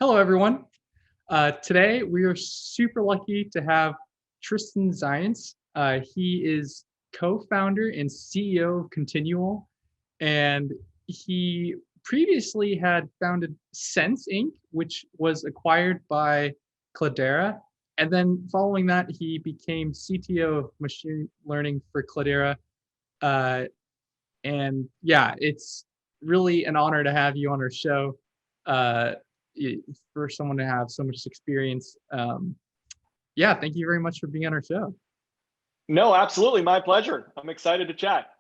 Hello, everyone. Today, we are super lucky to have Tristan Zajonc. He is co-founder and CEO of Continual, and he previously had founded Sense Inc., which was acquired by Cloudera. And then following that, he became CTO of machine learning for Cloudera. And yeah, it's really an honor to have you on our show. Uh, for someone to have so much experience. Yeah, thank you very much for being on our show. No, absolutely. My pleasure. I'm excited to chat.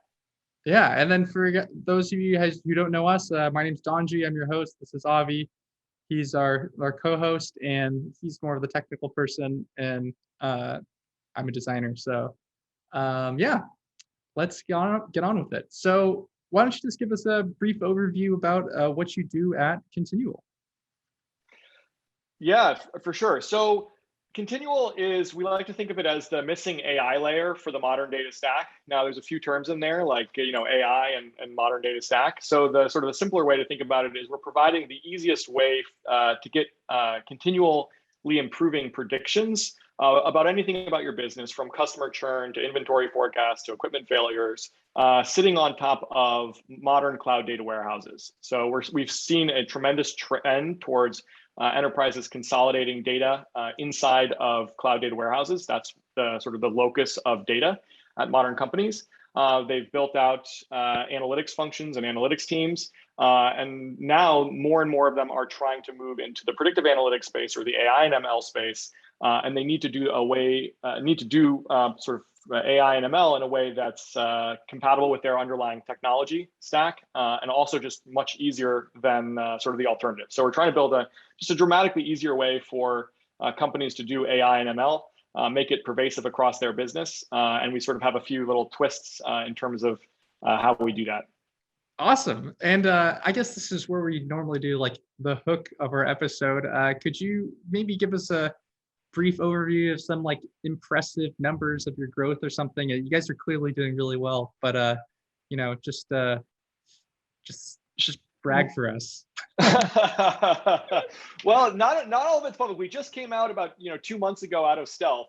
Yeah, and then for those of you guys who don't know us, my name's Donji. I'm your host. This is Avi. He's our co-host, and he's more of the technical person, and I'm a designer. So yeah, let's get on with it. So why don't you just give us a brief overview about what you do at Continual? Yeah, for sure. So Continual is, we like to think of it as the missing AI layer for the modern data stack. Now there's a few terms in there like, AI and modern data stack. So the sort of a simpler way to think about it is we're providing the easiest way to get continually improving predictions about anything about your business, from customer churn to inventory forecast to equipment failures, sitting on top of modern cloud data warehouses. So we've seen a tremendous trend towards enterprises consolidating data inside of cloud data warehouses. That's the sort of the locus of data at modern companies. They've built out analytics functions and analytics teams. And now more and more of them are trying to move into the predictive analytics space or the AI and ML space. And they need to do sort of AI and ML in a way that's compatible with their underlying technology stack, and also just much easier than sort of the alternative. So we're trying to build just a dramatically easier way for companies to do AI and ML, make it pervasive across their business. And we sort of have a few little twists in terms of how we do that. Awesome. And I guess this is where we normally do like the hook of our episode. Could you maybe give us a brief overview of some like impressive numbers of your growth or something? You guys are clearly doing really well, but just brag for us. Well, not all of it's public. We just came out about 2 months ago out of stealth.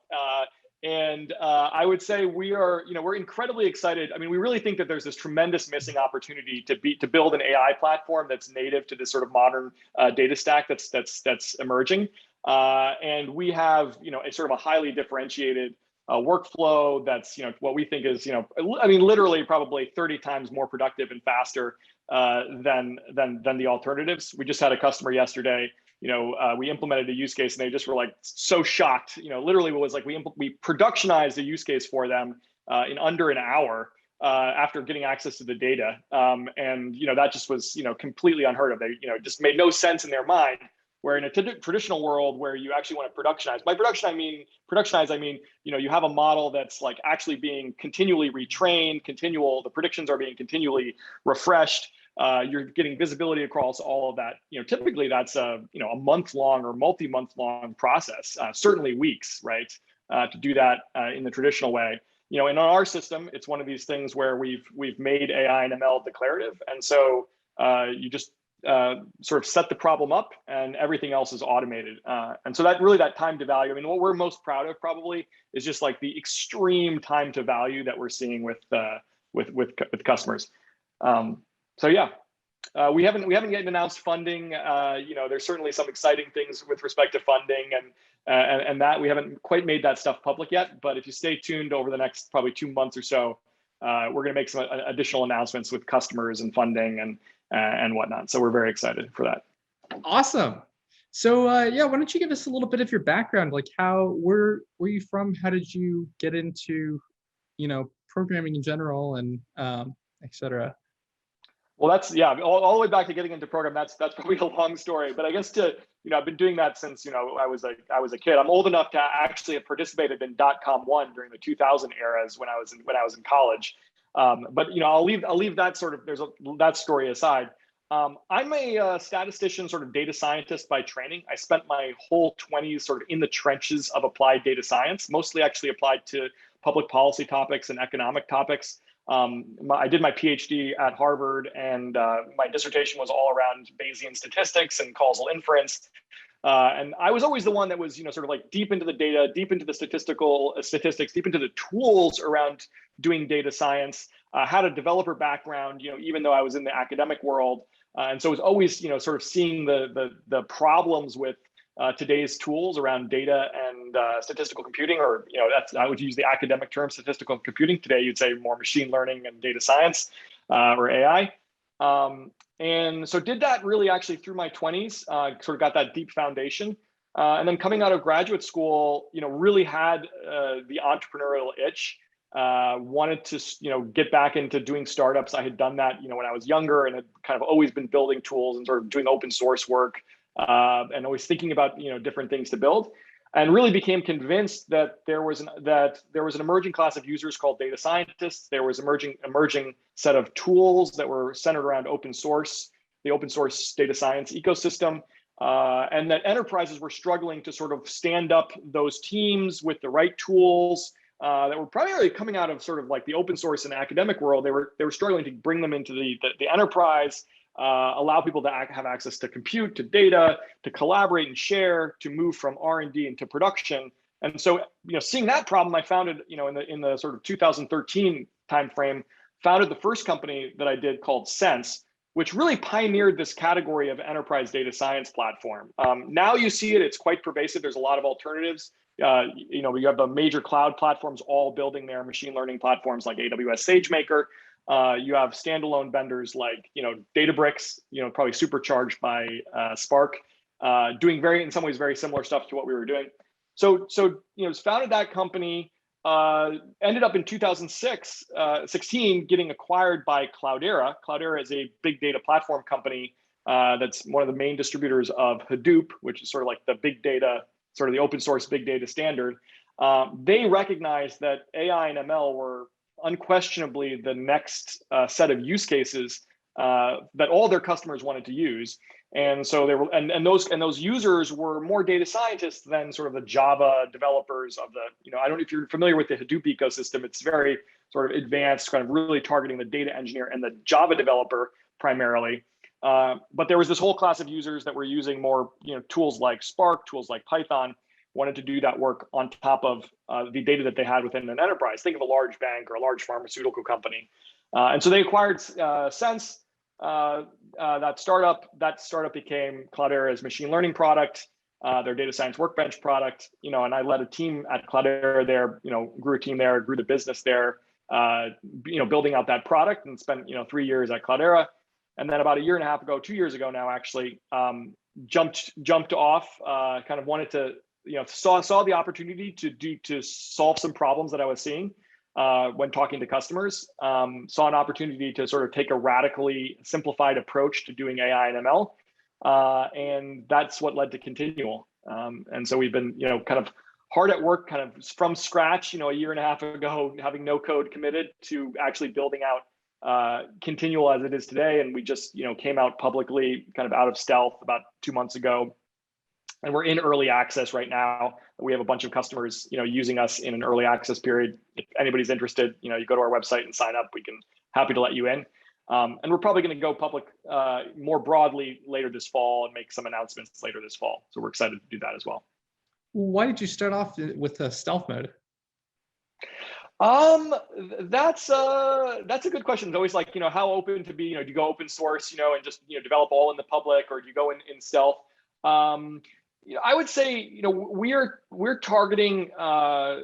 And I would say we're incredibly excited. I mean, we really think that there's this tremendous missing opportunity to build an AI platform that's native to this sort of modern data stack that's emerging. And we have a sort of a highly differentiated workflow that's what we think is literally probably 30 times more productive and faster than the alternatives. We just had a customer yesterday. We implemented a use case and they just were like so shocked. Literally it was like we productionized a use case for them in under an hour after getting access to the data. And that just was completely unheard of. They just made no sense in their mind. Where in a traditional world where you actually want to productionize, by productionize I mean you have a model that's like actually being continually retrained, the predictions are being continually refreshed. You're getting visibility across all of that. Typically that's a month-long or multi-month-long process, certainly weeks, right? To do that in the traditional way. In our system, it's one of these things where we've made AI and ML declarative, and so you just sort of set the problem up and everything else is automated. And so that time to value, I mean, what we're most proud of probably is just like the extreme time to value that we're seeing with customers. So yeah, we haven't yet announced funding. There's certainly some exciting things with respect to funding and that we haven't quite made that stuff public yet, but if you stay tuned over the next probably 2 months or so, we're going to make some additional announcements with customers and funding and whatnot. So we're very excited for that. Awesome. So why don't you give us a little bit of your background? Like where you from? How did you get into, programming in general and et cetera? Well, that's all the way back to getting into program. That's probably a long story, but I guess I've been doing that since I was a kid. I'm old enough to actually have participated in .com1 during the 2000 eras when I was in college. But I'll leave that sort of that story aside. I'm a statistician, sort of data scientist by training. I spent my whole 20s sort of in the trenches of applied data science, mostly actually applied to public policy topics and economic topics. I did my PhD at Harvard, and my dissertation was all around Bayesian statistics and causal inference. And I was always the one that was, sort of like deep into the data, deep into the statistics, deep into the tools around doing data science. Had a developer background, even though I was in the academic world, and so it was always, sort of seeing the problems with today's tools around data and statistical computing, or I would use the academic term statistical computing. Today, you'd say more machine learning and data science or AI. And so did that really actually through my 20s, sort of got that deep foundation. And then coming out of graduate school, really had the entrepreneurial itch. Wanted to, get back into doing startups. I had done that, when I was younger, and had kind of always been building tools and sort of doing open source work, and always thinking about, different things to build. And really became convinced that there was an emerging class of users called data scientists. There was emerging set of tools that were centered around open source, the open source data science ecosystem, and that enterprises were struggling to sort of stand up those teams with the right tools that were primarily coming out of sort of like the open source and academic world. They were struggling to bring them into the enterprise. Allow people to have access to compute, to data, to collaborate and share, to move from R&D into production. And so, seeing that problem, I founded, in the sort of 2013 timeframe, founded the first company that I did called Sense, which really pioneered this category of enterprise data science platform. Now you see it; it's quite pervasive. There's a lot of alternatives. You have the major cloud platforms all building their machine learning platforms like AWS SageMaker. You have standalone vendors like, Databricks, probably supercharged by Spark, doing in some ways, very similar stuff to what we were doing. So founded that company, ended up in 2016 getting acquired by Cloudera. Cloudera is a big data platform company that's one of the main distributors of Hadoop, which is sort of like the big data, sort of the open source big data standard. They recognized that AI and ML were unquestionably the next set of use cases that all their customers wanted to use, and so they were, and those users were more data scientists than sort of the Java developers of the, I don't know if you're familiar with the Hadoop ecosystem. It's very sort of advanced, kind of really targeting the data engineer and the Java developer primarily. But there was this whole class of users that were using more, tools like Spark, tools like Python, wanted to do that work on top of the data that they had within an enterprise. Think of a large bank or a large pharmaceutical company. And so they acquired Sense, that startup became Cloudera's machine learning product, their data science workbench product, and I led a team at Cloudera there, grew a team there, grew the business there, building out that product, and spent, 3 years at Cloudera. And then about a year and a half ago, 2 years ago now, actually, jumped off, kind of wanted to, saw the opportunity to solve some problems that I was seeing when talking to customers. Saw an opportunity to sort of take a radically simplified approach to doing AI and ML, and that's what led to Continual. And so we've been, kind of hard at work, kind of from scratch, a year and a half ago, having no code committed, to actually building out Continual as it is today. And we just, came out publicly, kind of out of stealth, about 2 months ago. And we're in early access right now. We have a bunch of customers, using us in an early access period. If anybody's interested, you go to our website and sign up. Happy to let you in. And we're probably going to go public more broadly later this fall and make some announcements later this fall. So we're excited to do that as well. Why did you start off with a stealth mode? That's a good question. It's always like, how open to be, do you go open source, and just, develop all in the public, or do you go in stealth? I would say, we're targeting, there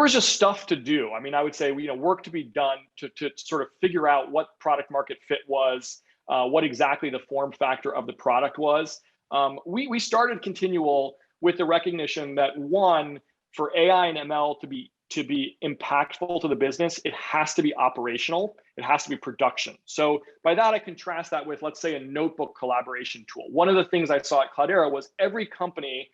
was just stuff to do. I mean, I would say, work to be done to sort of figure out what product market fit was, what exactly the form factor of the product was. We started Continual with the recognition that, one, for AI and ML to be impactful to the business, it has to be operational. It has to be production. So by that, I contrast that with, let's say, a notebook collaboration tool. One of the things I saw at Cloudera was every company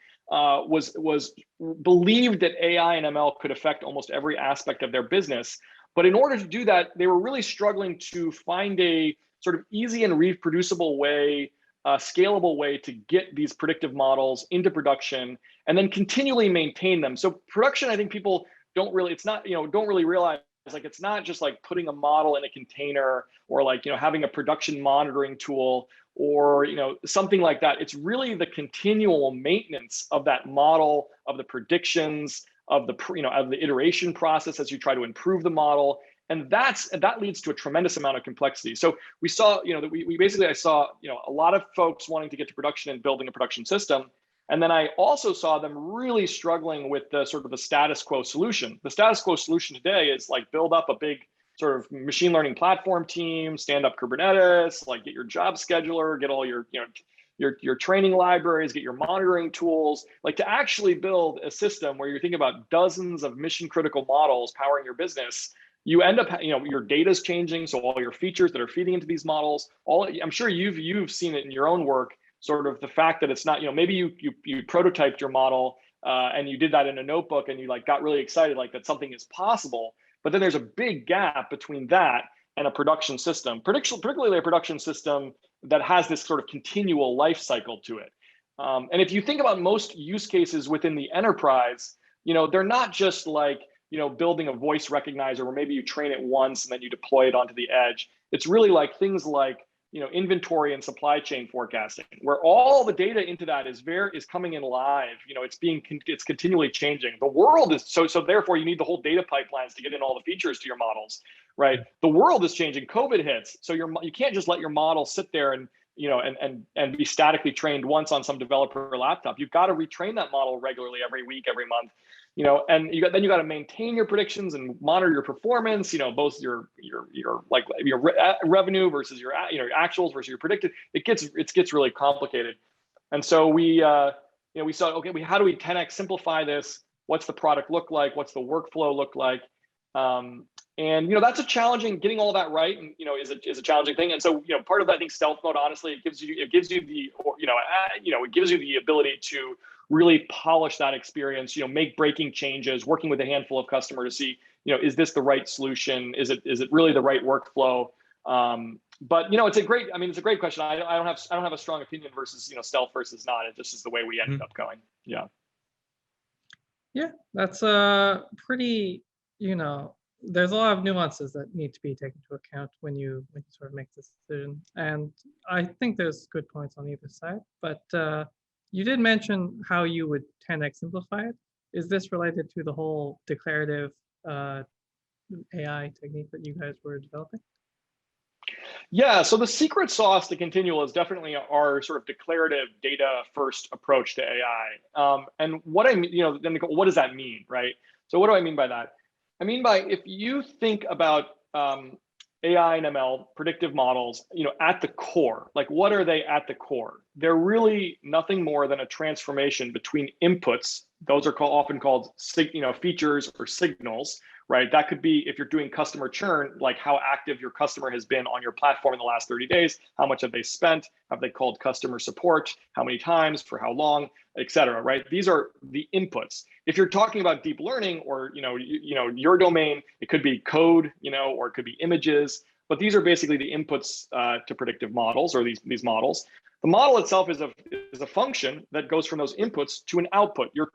believed that AI and ML could affect almost every aspect of their business. But in order to do that, they were really struggling to find a sort of easy and reproducible way, scalable way to get these predictive models into production and then continually maintain them. So production, I think people don't really realize like it's not just like putting a model in a container or like, having a production monitoring tool or, something like that. It's really the continual maintenance of that model, of the predictions, of the, of the iteration process as you try to improve the model. And that leads to a tremendous amount of complexity. So we saw, that we basically, I saw, a lot of folks wanting to get to production and building a production system. And then I also saw them really struggling with the sort of the status quo solution. The status quo solution today is like build up a big sort of machine learning platform team, stand up Kubernetes, like get your job scheduler, get all your, your training libraries, get your monitoring tools, like to actually build a system where you're thinking about dozens of mission critical models powering your business. You end up, your data is changing. So all your features that are feeding into these models, I'm sure you've seen it in your own work, sort of the fact that it's not, maybe you prototyped your model and you did that in a notebook and you like got really excited like that something is possible. But then there's a big gap between that and a production system, particularly a production system that has this sort of continual life cycle to it. And if you think about most use cases within the enterprise, they're not just like, building a voice recognizer where maybe you train it once and then you deploy it onto the edge. It's really like things like, inventory and supply chain forecasting, where all the data into that is coming in live. It's continually changing. The world is so therefore you need the whole data pipelines to get in all the features to your models, right? The world is changing. COVID hits, so you can't just let your model sit there and and be statically trained once on some developer laptop. You've got to retrain that model regularly, every week, every month. And you got to maintain your predictions and monitor your performance. Both your revenue versus your actuals versus your predicted. It gets really complicated, and so we saw, okay, how do we 10x simplify this? What's the product look like? What's the workflow look like? And that's a challenging, getting all that right, and is a challenging thing. And so part of that, I think, stealth mode, honestly, it gives you the ability to really polish that experience, make breaking changes, working with a handful of customers to see, is this the right solution? Is it really the right workflow? But it's a great question. I don't have a strong opinion versus stealth versus not. It just is the way we ended up going. Yeah. Yeah, that's pretty, there's a lot of nuances that need to be taken into account when you sort of make this decision. And I think there's good points on either side, but you did mention how you would 10x simplify it. Is this related to the whole declarative AI technique that you guys were developing? Yeah, so the secret sauce to Continual is definitely our sort of declarative data first approach to AI. And what I mean, then what does that mean, right? So what do I mean by that? I mean by, if you think about AI and ML predictive models, at the core, like what are they at the core? They're really nothing more than a transformation between inputs. Those are often called features or signals, right? That could be, if you're doing customer churn, like how active your customer has been on your platform in the last 30 days, how much have they spent, have they called customer support, how many times, for how long, et cetera, right? These are the inputs. If you're talking about deep learning or your domain, it could be code, or it could be images, but these are basically the inputs to predictive models, or these models. The model itself is a function that goes from those inputs to an output, your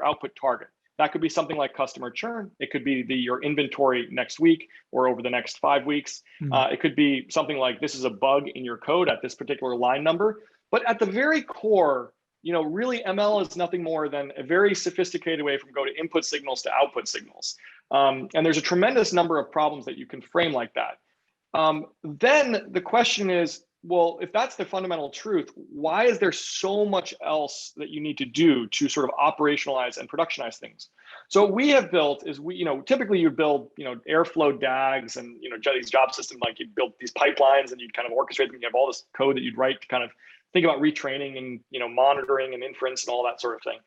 output target. That could be something like customer churn. It could be your inventory next week or over the next 5 weeks. It could be something like, this is a bug in your code at this particular line number. But at the very core, really ML is nothing more than a very sophisticated way from go to input signals to output signals. And there's a tremendous number of problems that you can frame like that. Then the question is, well, if that's the fundamental truth, why is there so much else that you need to do to sort of operationalize and productionize things? So what we have built is typically you build, Airflow DAGs and, these job systems, like you build these pipelines and you kind of orchestrate them. You have all this code that you'd write to kind of think about retraining and, monitoring and inference and all that sort of thing.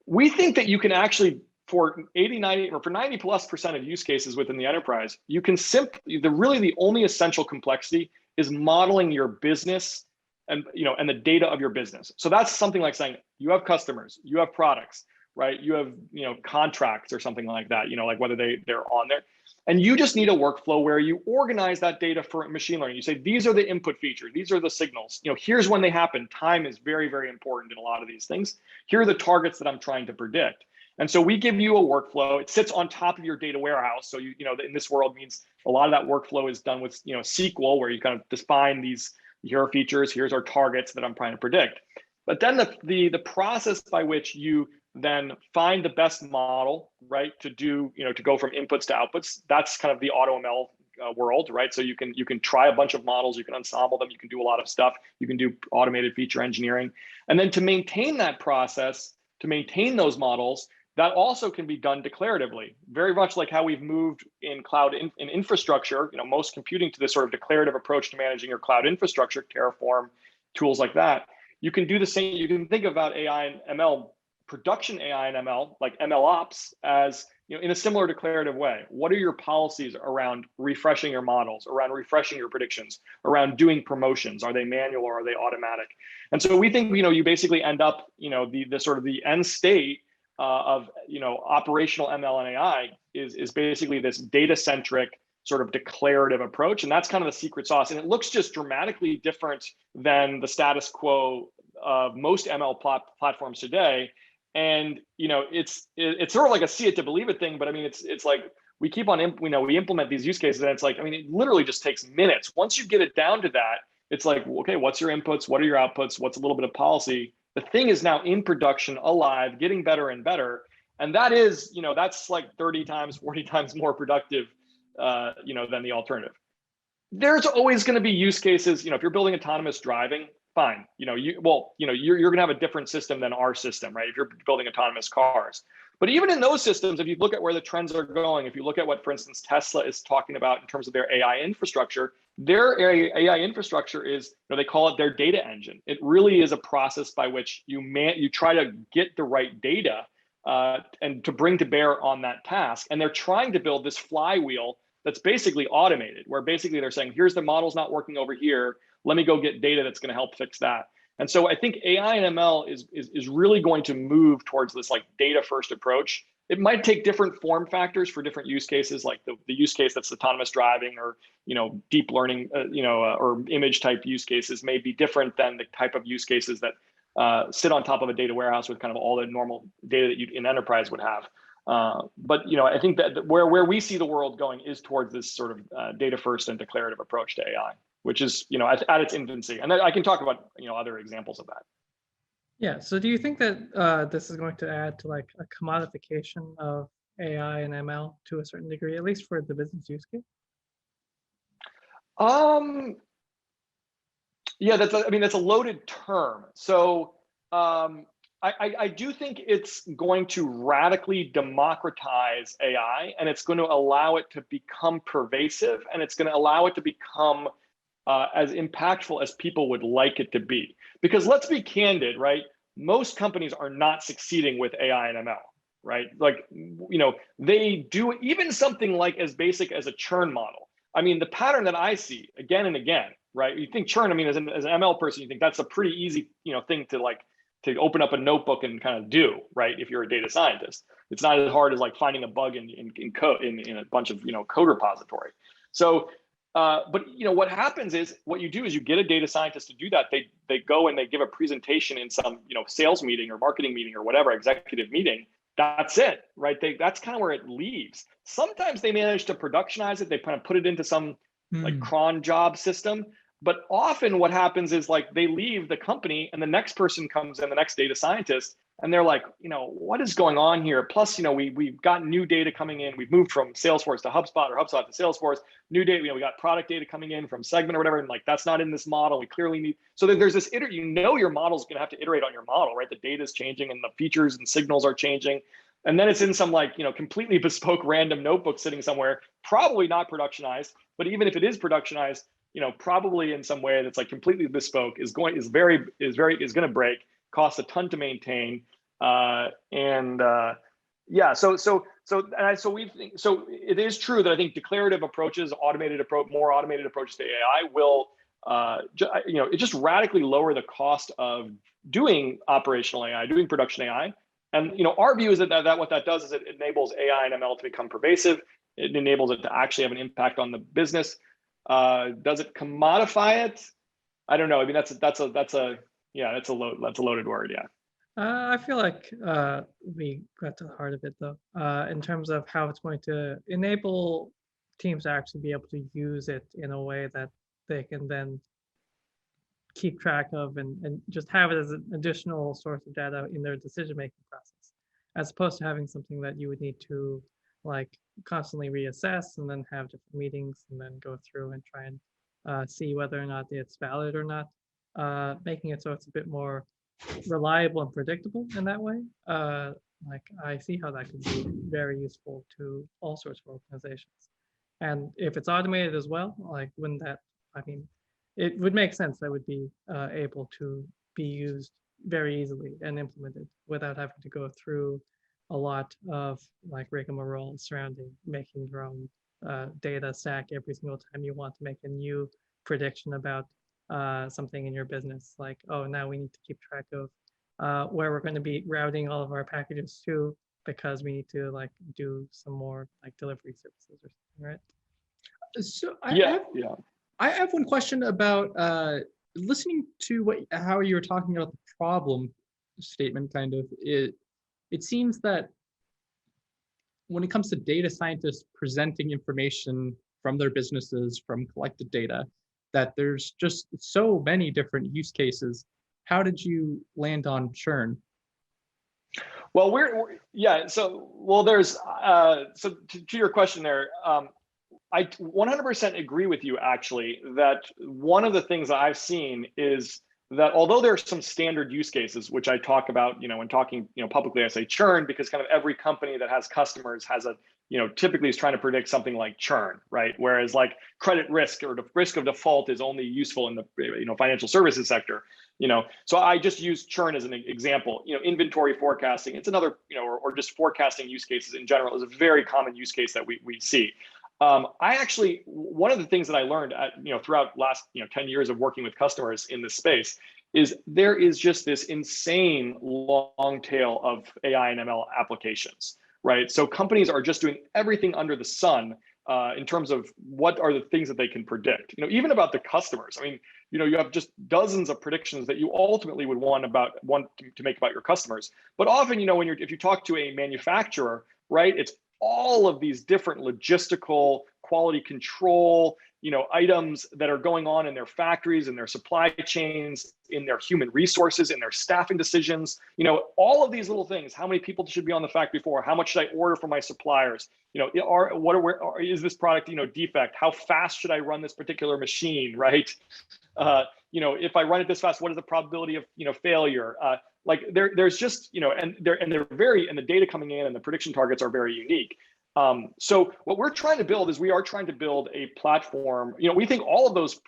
We think that you can actually, for 90+% of use cases within the enterprise, you can the only essential complexity is modeling your business and the data of your business. So that's something like saying you have customers, you have products, right? You have contracts or something like that, like whether they're on there. And you just need a workflow where you organize that data for machine learning. You say, these are the input features, these are the signals. Here's when they happen. Time is very, very important in a lot of these things. Here are the targets that I'm trying to predict. And so we give you a workflow. It sits on top of your data warehouse. So in this world means a lot of that workflow is done with SQL, where you kind of define these, here are features, here's our targets that I'm trying to predict. But then the process by which you then find the best model, right, to do, to go from inputs to outputs, that's kind of the AutoML world, right? So you can try a bunch of models, you can ensemble them, you can do a lot of stuff, you can do automated feature engineering. And then to maintain that process, to maintain those models, that also can be done declaratively, very much like how we've moved in cloud in infrastructure, most computing, to this sort of declarative approach to managing your cloud infrastructure, Terraform, tools like that. You can do the same. You can think about AI and ML, production AI and ML, like ML ops, as in a similar declarative way. What are your policies around refreshing your models, around refreshing your predictions, around doing promotions? Are they manual or are they automatic? And so we think you basically end up the sort of the end state of operational ML and AI is basically this data-centric sort of declarative approach, and that's kind of the secret sauce. And it looks just dramatically different than the status quo of most ML platforms today. And it's sort of like a see it to believe it thing, but I mean it's like we keep on we implement these use cases, and it's like, I mean, it literally just takes minutes. Once you get it down to that, it's like, okay, what's your inputs? What are your outputs? What's a little bit of policy? The thing is now in production, alive, getting better and better. And that is, that's like 30 times, 40 times more productive, than the alternative. There's always going to be use cases, if you're building autonomous driving, fine. You're going to have a different system than our system, right? If you're building autonomous cars. But even in those systems, if you look at where the trends are going, if you look at what, for instance, Tesla is talking about in terms of their AI infrastructure, their AI infrastructure is, they call it their data engine. It really is a process by which you try to get the right data and to bring to bear on that task. And they're trying to build this flywheel that's basically automated, where basically they're saying, here's the model's not working over here. Let me go get data that's going to help fix that. And so I think AI and ML is really going to move towards this like data first approach. It might take different form factors for different use cases, like the use case that's autonomous driving or deep learning, or image type use cases may be different than the type of use cases that sit on top of a data warehouse with kind of all the normal data that you in enterprise would have. But I think that where we see the world going is towards this sort of data first and declarative approach to AI, which is at its infancy. And I can talk about other examples of that. Yeah. So do you think that this is going to add to like a commodification of AI and ML to a certain degree, at least for the business use case? Yeah, that's a loaded term. So I do think it's going to radically democratize AI, and it's going to allow it to become pervasive, and it's going to allow it to become as impactful as people would like it to be. Because let's be candid, right? Most companies are not succeeding with AI and ML, right? Like, they do even something like as basic as a churn model. I mean, the pattern that I see again and again, right? You think churn, I mean, as an ML person, you think that's a pretty easy, thing to open up a notebook and kind of do, right? If you're a data scientist, it's not as hard as like finding a bug in code in a bunch of code repository. So, but what happens is what you do is you get a data scientist to do that. They go and they give a presentation in some sales meeting or marketing meeting or whatever executive meeting. That's it, right? That's kind of where it leaves. Sometimes they manage to productionize it. They kind of put it into some like cron job system. But often what happens is like they leave the company and the next person comes in, the next data scientist, and they're like, what is going on here? Plus, we've got new data coming in. We've moved from Salesforce to HubSpot or HubSpot to Salesforce. New data, we got product data coming in from Segment or whatever, and like that's not in this model. We clearly need. So there's this your model's going to have to iterate on your model, right? The data is changing and the features and signals are changing. And then it's in some like, completely bespoke random notebook sitting somewhere, probably not productionized. But even if it is productionized, probably in some way that's like completely bespoke is going to break, cost a ton to maintain. So it is true that I think declarative approaches, more automated approaches to AI will, it just radically lower the cost of doing operational AI, doing production AI. And our view is that what that does is it enables AI and ML to become pervasive. It enables it to actually have an impact on the business. Does it commodify it? I don't know. I mean, that's a loaded word. Yeah. I feel like we got to the heart of it though, in terms of how it's going to enable teams to actually be able to use it in a way that they can then keep track of and just have it as an additional source of data in their decision-making process, as opposed to having something that you would need to like constantly reassess and then have different meetings and then go through and try and see whether or not it's valid or not, making it so it's a bit more reliable and predictable in that way. Like I see how that could be very useful to all sorts of organizations. And if it's automated as well, like wouldn't that, I mean, it would make sense that would be able to be used very easily and implemented without having to go through a lot of like rigmarole surrounding making your own data stack every single time you want to make a new prediction about something in your business. Like, oh, now we need to keep track of where we're going to be routing all of our packages to because we need to like do some more like delivery services or something, right? So Yeah. I have one question about listening to how you were talking about the problem statement. Kind of, it seems that when it comes to data scientists presenting information from their businesses, from collected data, that there's just so many different use cases. How did you land on churn? Well, there's so to your question there. I 100% agree with you, actually, that one of the things that I've seen is that although there are some standard use cases, which I talk about, when talking, publicly, I say churn because kind of every company that has customers has a, typically is trying to predict something like churn, right? Whereas like credit risk or the risk of default is only useful in the, financial services sector, So I just use churn as an example. Inventory forecasting, it's another, or just forecasting use cases in general is a very common use case that we see. I actually, one of the things that I learned throughout last 10 years of working with customers in this space is there is just this insane long tail of AI and ML applications, right? So companies are just doing everything under the sun in terms of what are the things that they can predict, even about the customers. I mean, you have just dozens of predictions that you ultimately would want to make about your customers. But often, if you talk to a manufacturer, right, it's all of these different logistical quality control, items that are going on in their factories, in their supply chains, in their human resources, in their staffing decisions, all of these little things. How many people should be on the factory floor? How much should I order from my suppliers? Is this product, defect? How fast should I run this particular machine, right? If I run it this fast, what is the probability of, failure? There's just, and the data coming in and the prediction targets are very unique. So what we're trying to build is we are trying to build a platform. We think all of those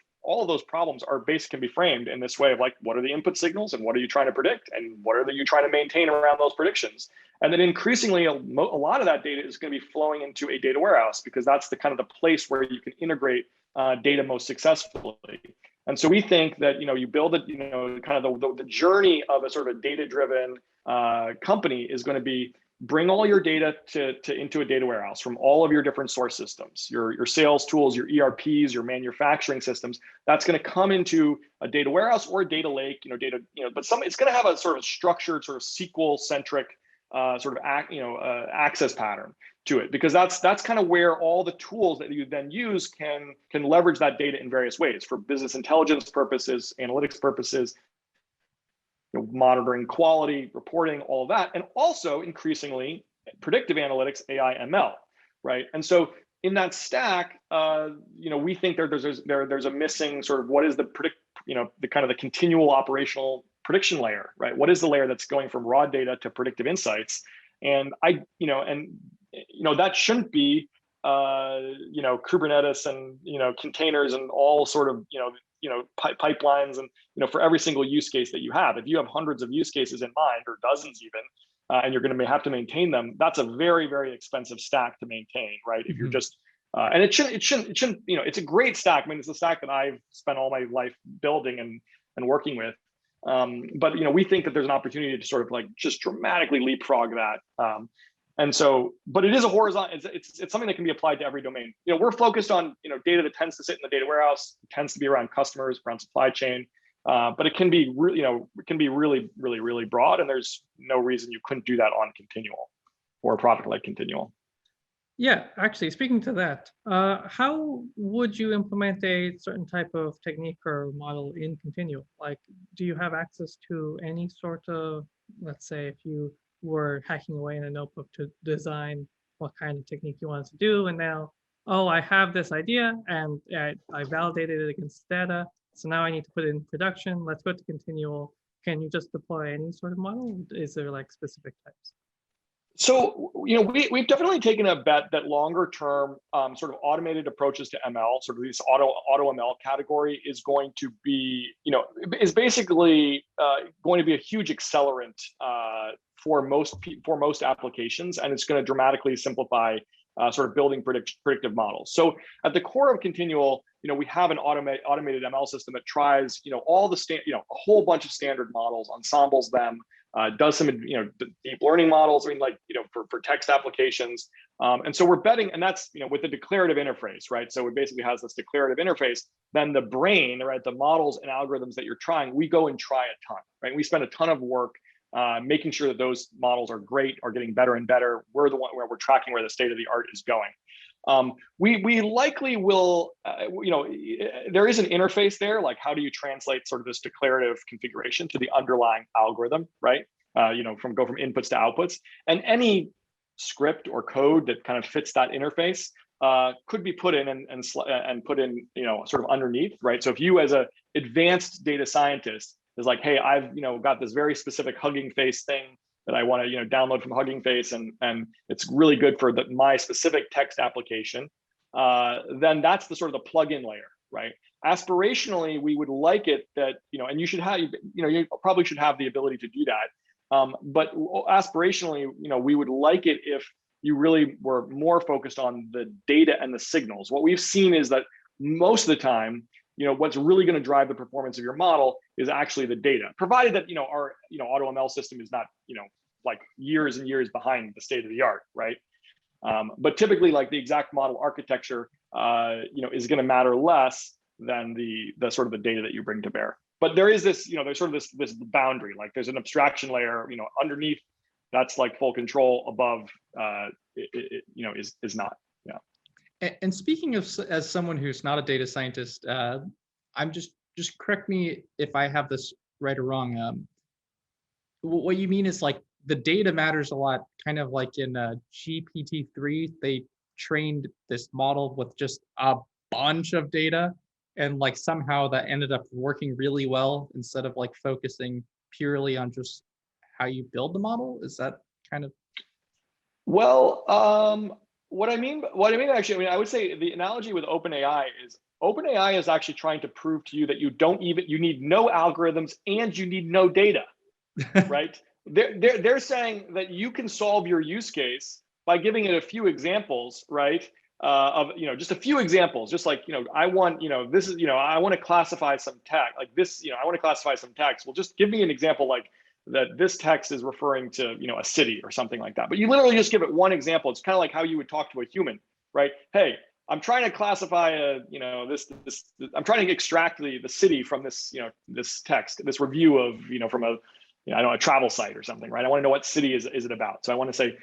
problems can be framed in this way of like, what are the input signals and what are you trying to predict and what are you trying to maintain around those predictions? And then increasingly, a lot of that data is going to be flowing into a data warehouse because that's the kind of the place where you can integrate data most successfully. And so we think that, you build it, kind of the journey of a sort of a data-driven company is going to be bring all your data into a data warehouse from all of your different source systems, your sales tools, your ERPs, your manufacturing systems. That's going to come into a data warehouse or a data lake, but it's going to have a sort of structured, sort of SQL-centric access pattern to it, because that's kind of where all the tools that you then use can leverage that data in various ways for business intelligence purposes, analytics purposes, monitoring quality, reporting, all of that, and also increasingly predictive analytics, AI, ML, right? And so in that stack, we think there's a missing sort of what is the the kind of the continual operational prediction layer, right? What is the layer that's going from raw data to predictive insights? And that shouldn't be Kubernetes and containers and all sort of pipelines and for every single use case that you have. If you have hundreds of use cases in mind or dozens even, and you're going to have to maintain them, that's a very, very expensive stack to maintain, right? If you're just and it shouldn't it's a great stack. I mean, it's a stack that I've spent all my life building and working with. But we think that there's an opportunity to sort of like just dramatically leapfrog that. And so, but it is a horizontal, it's something that can be applied to every domain. We're focused on, data that tends to sit in the data warehouse, tends to be around customers, around supply chain. But it can be really broad, and there's no reason you couldn't do that on Continual or a product like Continual. Yeah, actually, speaking to that, how would you implement a certain type of technique or model in Continual? Like, do you have access to any sort of, let's say, if you were hacking away in a notebook to design what kind of technique you wanted to do, and now, oh, I have this idea and I validated it against data, so now I need to put it in production. Let's go to Continual. Can you just deploy any sort of model? Is there like specific types? So, we've definitely taken a bet that longer term sort of automated approaches to ML, sort of this auto ML category, is going to be, is basically going to be a huge accelerant for most applications, and it's going to dramatically simplify sort of building predictive models. So at the core of Continual, we have an automated ML system that tries, all the a whole bunch of standard models, ensembles them, does some, deep learning models, for text applications. And so we're betting, and that's, with the declarative interface, right? So it basically has this declarative interface, then the brain, right? The models and algorithms that you're trying, we go and try a ton, right? We spend a ton of work making sure that those models are great, are getting better and better. We're the one where we're tracking where the state of the art is going. We likely will, there is an interface there, like how do you translate sort of this declarative configuration to the underlying algorithm, right? Go from inputs to outputs, and any script or code that kind of fits that interface could be put in and put in, sort of underneath, right? So if you as a advanced data scientist is like, hey, I've got this very specific Hugging Face thing that I want to download from Hugging Face, and it's really good for my specific text application, then that's the sort of the plugin layer, right? Aspirationally, we would like it that, and you should have, you probably should have the ability to do that. But aspirationally, we would like it if you really were more focused on the data and the signals. What we've seen is that most of the time, what's really going to drive the performance of your model is actually the data, provided that, our, auto ML system is not, like years and years behind the state of the art, right? But typically, like the exact model architecture, is going to matter less than the sort of the data that you bring to bear. But there is this, there's sort of this boundary, like there's an abstraction layer, underneath that's like full control, above, is not. Yeah. And speaking of, as someone who's not a data scientist, I'm just correct me if I have this right or wrong. What you mean is like the data matters a lot, kind of like in GPT-3, they trained this model with just a bunch of data, and like somehow that ended up working really well instead of like focusing purely on just how you build the model. Is that kind of? Well, what I mean actually, I would say the analogy with OpenAI is actually trying to prove to you that you need no algorithms and you need no data, right? They're saying that you can solve your use case by giving it a few examples, right? Of just a few examples, just like I want this is I want to classify some text like this, I want to classify some text. Well, just give me an example like that this text is referring to a city or something like that. But you literally just give it one example. It's kind of like how you would talk to a human, right? Hey, I'm trying to classify I'm trying to extract the city from this this text, this review of from a a travel site or something, right? I want to know what city is it about. So I want to say,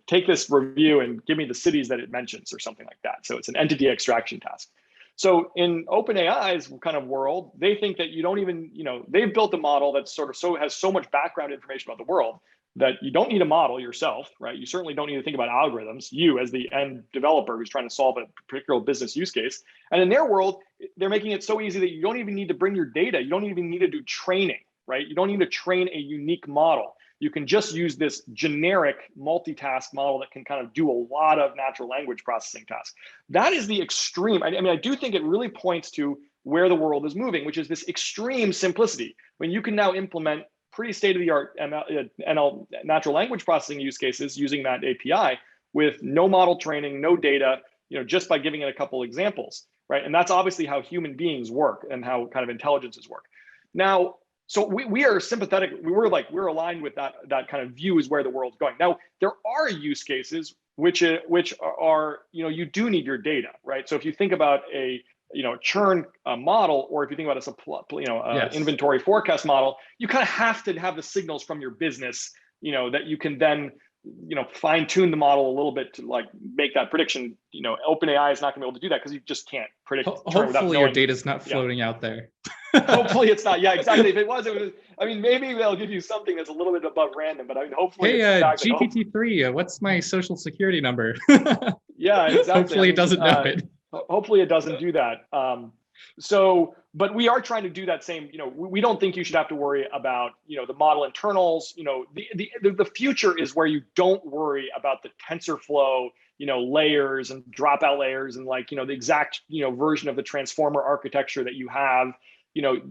take this review and give me the cities that it mentions or something like that. So it's an entity extraction task. So in OpenAI's kind of world, they think that you don't even, they've built a model that sort of has so much background information about the world that you don't need a model yourself, right? You certainly don't need to think about algorithms, you as the end developer who's trying to solve a particular business use case. And in their world, they're making it so easy that you don't even need to bring your data. You don't even need to do training, right? You don't need to train a unique model. You can just use this generic multitask model that can kind of do a lot of natural language processing tasks. That is the extreme. I mean, I do think it really points to where the world is moving, which is this extreme simplicity. When you can now implement pretty state-of-the-art ML, natural language processing use cases using that API with no model training, no data, just by giving it a couple examples, right? And that's obviously how human beings work and how kind of intelligences work. Now, so we are sympathetic. We're aligned with that kind of view is where the world's going. Now, there are use cases which are you do need your data, right? So if you think about a churn model, or if you think about it as Yes. inventory forecast model, you kind of have to have the signals from your business, that you can then fine tune the model a little bit to like make that prediction. OpenAI is not going to be able to do that because you just can't predict churn without Hopefully knowing. your data's not floating out there. Hopefully it's not. Yeah, exactly. If it was, I mean, maybe they'll give you something that's a little bit above random, but I mean, hopefully Hey, it's exactly. GPT-3, what's my social security number? Yeah, exactly. Hopefully it doesn't know it. Hopefully it doesn't do that. But we are trying to do that same, we don't think you should have to worry about, the model internals. The future is where you don't worry about the TensorFlow, layers and dropout layers and like, the exact, version of the transformer architecture that you have. You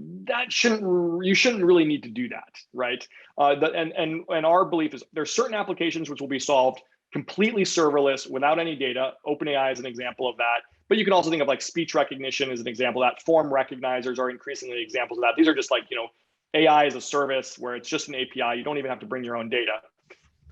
shouldn't really need to do that, right? And our belief is there's certain applications which will be solved completely serverless without any data. OpenAI is an example of that. But you can also think of like speech recognition as an example of that. Form recognizers are increasingly examples of that. These are just like, AI as a service where it's just an API. You don't even have to bring your own data.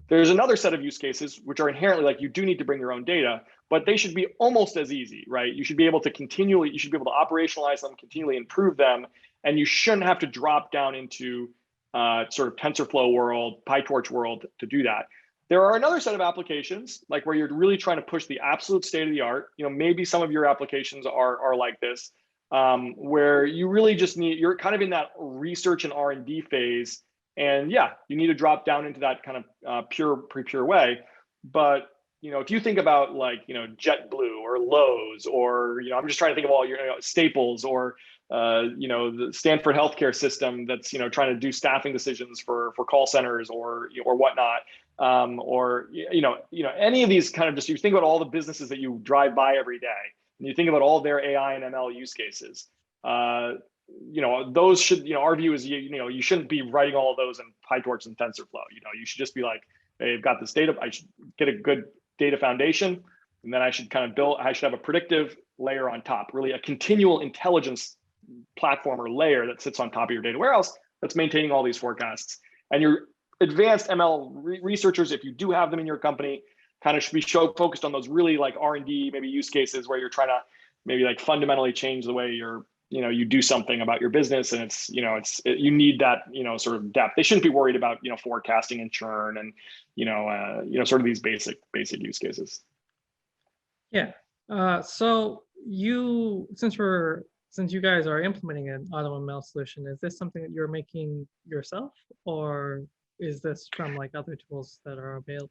There's another set of use cases which are inherently like you do need to bring your own data, but they should be almost as easy, right? You should be able to operationalize them, continually improve them, and you shouldn't have to drop down into sort of TensorFlow world, PyTorch world to do that. There are another set of applications like where you're really trying to push the absolute state of the art. Maybe some of your applications are like this, where you really just you're kind of in that research and R&D phase. And yeah, you need to drop down into that kind of pure way. But, if you think about like, JetBlue or Lowe's, or, I'm just trying to think of all your Staples, or, the Stanford healthcare system that's, trying to do staffing decisions for call centers or whatnot. Or any of these kind of just, you think about all the businesses that you drive by every day and you think about all their AI and ML use cases, those should, our view is, you shouldn't be writing all of those in PyTorch and TensorFlow. You should just be like, hey, I've got this data, I should get a good data foundation, and then I should have a predictive layer on top, really a continual intelligence platform or layer that sits on top of your data warehouse that's maintaining all these forecasts. And your advanced ML researchers, if you do have them in your company, kind of should be focused on those really like R&D, maybe use cases where you're trying to maybe like fundamentally change the way you do something about your business, and you need that sort of depth. They shouldn't be worried about forecasting and churn and sort of these basic use cases. Yeah. So since you guys are implementing an AutoML solution, is this something that you're making yourself, or is this from like other tools that are available?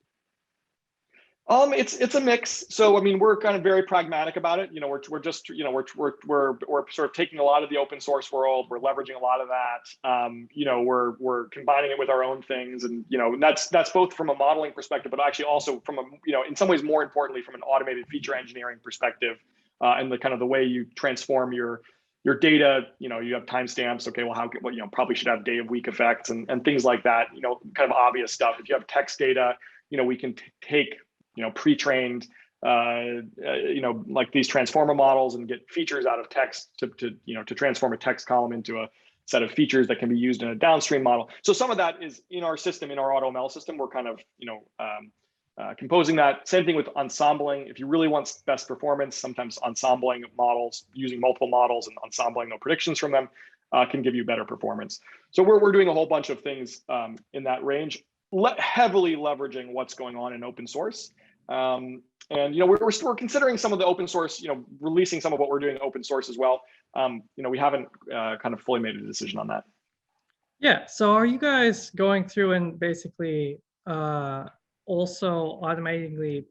It's a mix. So I mean, we're kind of very pragmatic about it. We're just we're sort of taking a lot of the open source world. We're leveraging a lot of that. We're combining it with our own things, and that's both from a modeling perspective, but actually also from in some ways more importantly from an automated feature engineering perspective, and the kind of the way you transform your data. You have timestamps. Okay, well, probably should have day of week effects and things like that. Kind of obvious stuff. If you have text data, we can take pre-trained, like these transformer models and get features out of text to transform a text column into a set of features that can be used in a downstream model. So some of that is in our system, in our AutoML system. We're kind of, composing that. Same thing with ensembling. If you really want best performance, sometimes ensembling models, using multiple models and ensembling no predictions from them can give you better performance. So we're doing a whole bunch of things in that range, heavily leveraging what's going on in open source. And we're considering some of the open source, releasing some of what we're doing open source as well. We haven't kind of fully made a decision on that. Yeah. So are you guys going through and basically also automated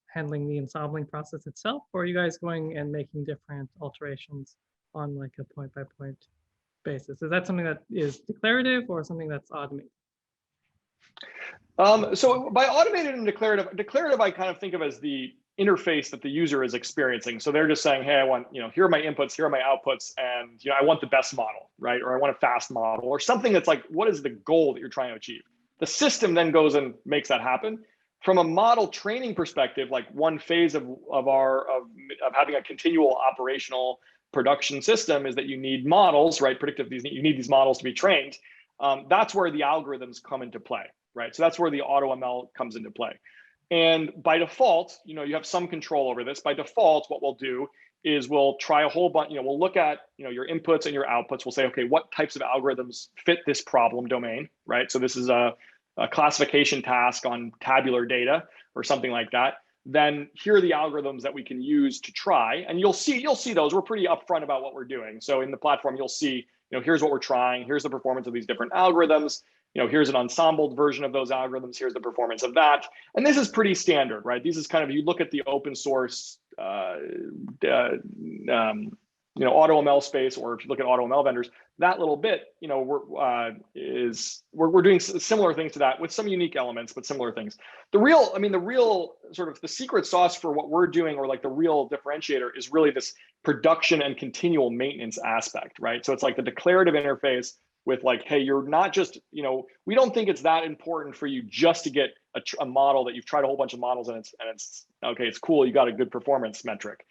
handling the ensembling process itself, or are you guys going and making different alterations on like a point by point basis? Is that something that is declarative or something that's automated? So by automated and declarative, I kind of think of as the interface that the user is experiencing. So they're just saying, hey, I want, here are my inputs, here are my outputs, and I want the best model, right? Or I want a fast model, or something that's like, what is the goal that you're trying to achieve? The system then goes and makes that happen. From a model training perspective, like one phase of having a continual operational production system is that you need models, right? Predictive, you need these models to be trained. That's where the algorithms come into play, right? So that's where the AutoML comes into play. And by default, you have some control over this. By default, what we'll do is we'll try a whole bunch, we'll look at, your inputs and your outputs. We'll say, okay, what types of algorithms fit this problem domain, right? So this is a classification task on tabular data or something like that. Then here are the algorithms that we can use to try. And you'll see those. We're pretty upfront about what we're doing. So in the platform, you'll see, here's what we're trying. Here's the performance of these different algorithms. Here's an ensembled version of those algorithms. Here's the performance of that. And this is pretty standard, right? These is kind of, you look at the open source, AutoML space, or if you look at AutoML vendors, that little bit, we're doing similar things to that with some unique elements, but similar things. The real sort of the secret sauce for what we're doing, or like the real differentiator, is really this production and continual maintenance aspect, right? So it's like the declarative interface with like, hey, you're not just, we don't think it's that important for you just to get a model that you've tried a whole bunch of models and it's okay, it's cool, you got a good performance metric.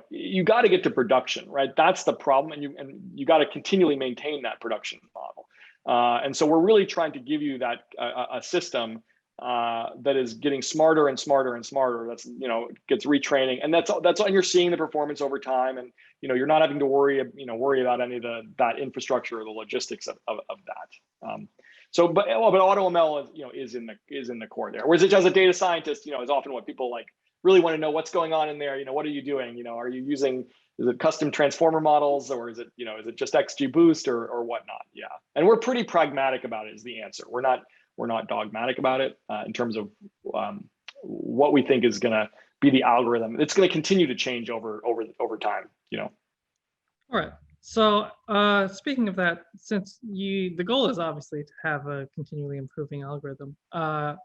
You got to get to production, right? That's the problem, and you got to continually maintain that production model. And so we're really trying to give you that a system that is getting smarter and smarter and smarter. That's gets retraining, and that's and you're seeing the performance over time, and you're not having to worry about any of that infrastructure or the logistics of that. But AutoML is in the core there. Whereas as a data scientist, is often what people like really want to know what's going on in there. What are you doing? Are you using, is it custom transformer models, or is it just XGBoost or whatnot? Yeah, and we're pretty pragmatic about it is the answer. We're not dogmatic about it in terms of what we think is going to be the algorithm. It's going to continue to change over time. All right. So speaking of that, since the goal is obviously to have a continually improving algorithm, how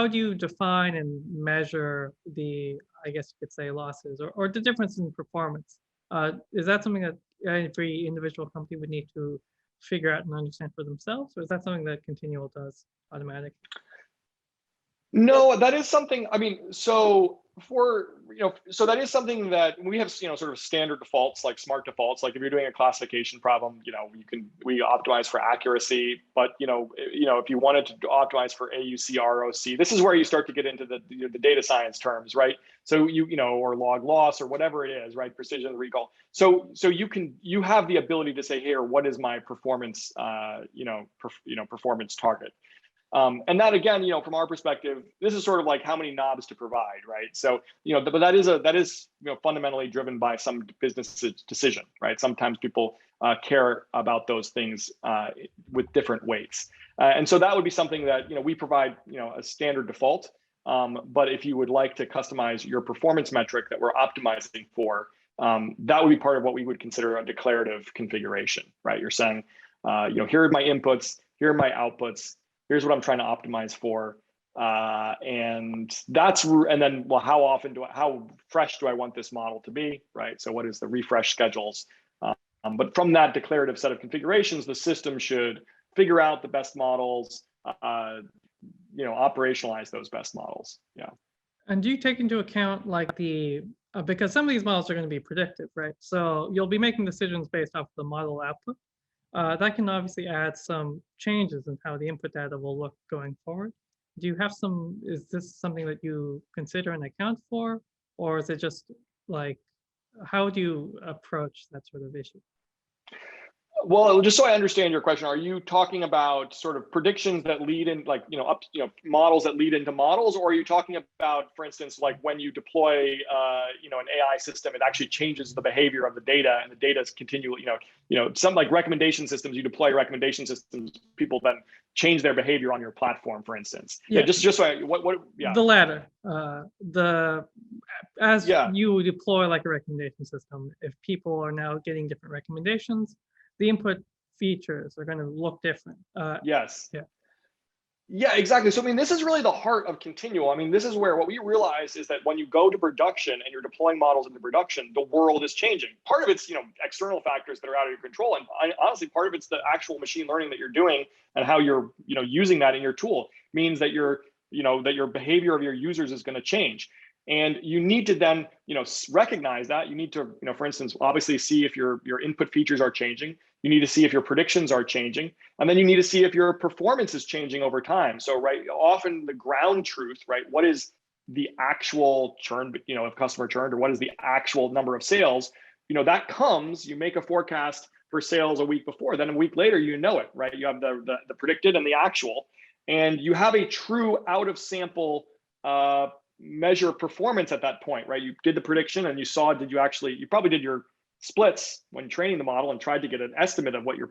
do you define and measure the, I guess you could say, losses or the difference in performance? Is that something that every individual company would need to figure out and understand for themselves, or is that something that Continual does automatically? No, that is something, so that is something that we have, sort of standard defaults, like smart defaults. Like if you're doing a classification problem, we optimize for accuracy, but if you wanted to optimize for AUC, ROC, this is where you start to get into the data science terms, right? So or log loss or whatever it is, right? Precision recall. So you have the ability to say, here, what is my performance, performance target? And that, again, from our perspective, this is sort of like how many knobs to provide, right? So, but that is fundamentally driven by some business decision, right? Sometimes people care about those things with different weights. And so that would be something that, we provide, a standard default. But if you would like to customize your performance metric that we're optimizing for, that would be part of what we would consider a declarative configuration, right? You're saying, here are my inputs, here are my outputs. Here's what I'm trying to optimize for, and then, well, how fresh do I want this model to be, right? So what is the refresh schedules? But from that declarative set of configurations, the system should figure out the best models, operationalize those best models. Yeah. And do you take into account like because some of these models are going to be predictive, right? So you'll be making decisions based off the model output. That can obviously add some changes in how the input data will look going forward. Do you have is this something that you consider and account for, or is it just like, how do you approach that sort of issue? Well, just so I understand your question, are you talking about sort of predictions that lead in, like, models that lead into models, or are you talking about, for instance, like when you deploy, an AI system, it actually changes the behavior of the data, and the data is continually, some like recommendation systems, you deploy recommendation systems, people then change their behavior on your platform, for instance. Yeah, just so yeah. The latter. You deploy like a recommendation system, if people are now getting different recommendations, the input features are going to look different. Yes. Yeah. Yeah, exactly. So, this is really the heart of Continual. This is where what we realize is that when you go to production and you're deploying models into production, the world is changing. Part of it's, external factors that are out of your control. And honestly, part of it's the actual machine learning that you're doing and how you're, using that in your tool means that that your behavior of your users is going to change. And you need to then, recognize that. You need to, for instance, obviously see if your input features are changing. You need to see if your predictions are changing. And then you need to see if your performance is changing over time. So, right, often the ground truth, right, what is the actual churn, if customer churned, or what is the actual number of sales, that comes, you make a forecast for sales a week before, then a week later, it, right? You have the predicted and the actual, and you have a true out of sample measure performance at that point, right? You did the prediction and you saw, you probably did your splits when training the model and tried to get an estimate of what your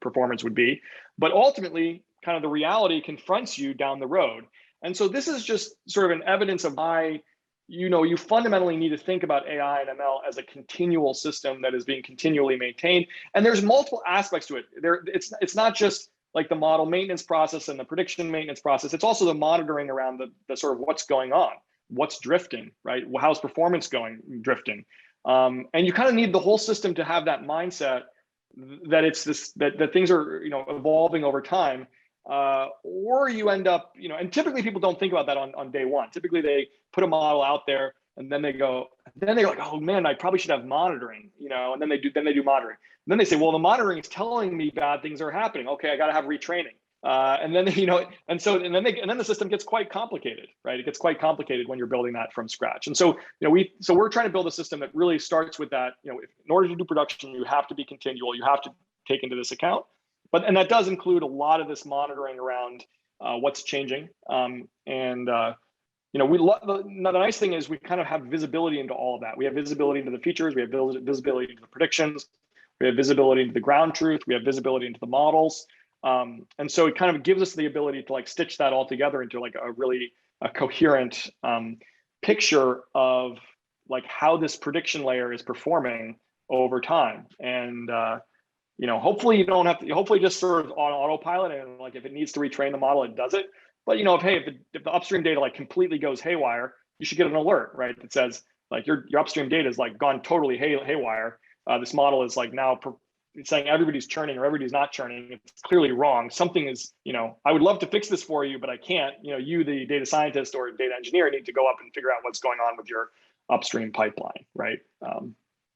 performance would be. But ultimately, kind of the reality confronts you down the road. And so this is just sort of an evidence of why, you fundamentally need to think about AI and ML as a continual system that is being continually maintained. And there's multiple aspects to it. It's not just like the model maintenance process and the prediction maintenance process. It's also the monitoring around the sort of what's going on, what's drifting, right? How's performance drifting? And you kind of need the whole system to have that mindset that that things are, evolving over time. Or you end up, and typically people don't think about that on day one. Typically they put a model out there and then they're like, oh man, I probably should have monitoring, and then they do monitoring. And then they say, well, the monitoring is telling me bad things are happening. Okay, I got to have retraining. And then, and then the system gets quite complicated, right? It gets quite complicated when you're building that from scratch. And so, we're trying to build a system that really starts with that, in order to do production, you have to be continual, you have to take into this account. And that does include a lot of this monitoring around what's changing. The nice thing is we kind of have visibility into all of that. We have visibility into the features, we have visibility into the predictions, we have visibility into the ground truth, we have visibility into the models. And so it kind of gives us the ability to like stitch that all together into like a coherent picture of like how this prediction layer is performing over time. And hopefully you don't have to, hopefully just sort of on autopilot, and like if it needs to retrain the model, it does it. But if the upstream data like completely goes haywire, you should get an alert, right? That says like your upstream data is like gone totally haywire. This model is like now it's saying everybody's churning or everybody's not churning. It's clearly wrong. Something is, I would love to fix this for you, but I can't. You, the data scientist or data engineer, need to go up and figure out what's going on with your upstream pipeline, right?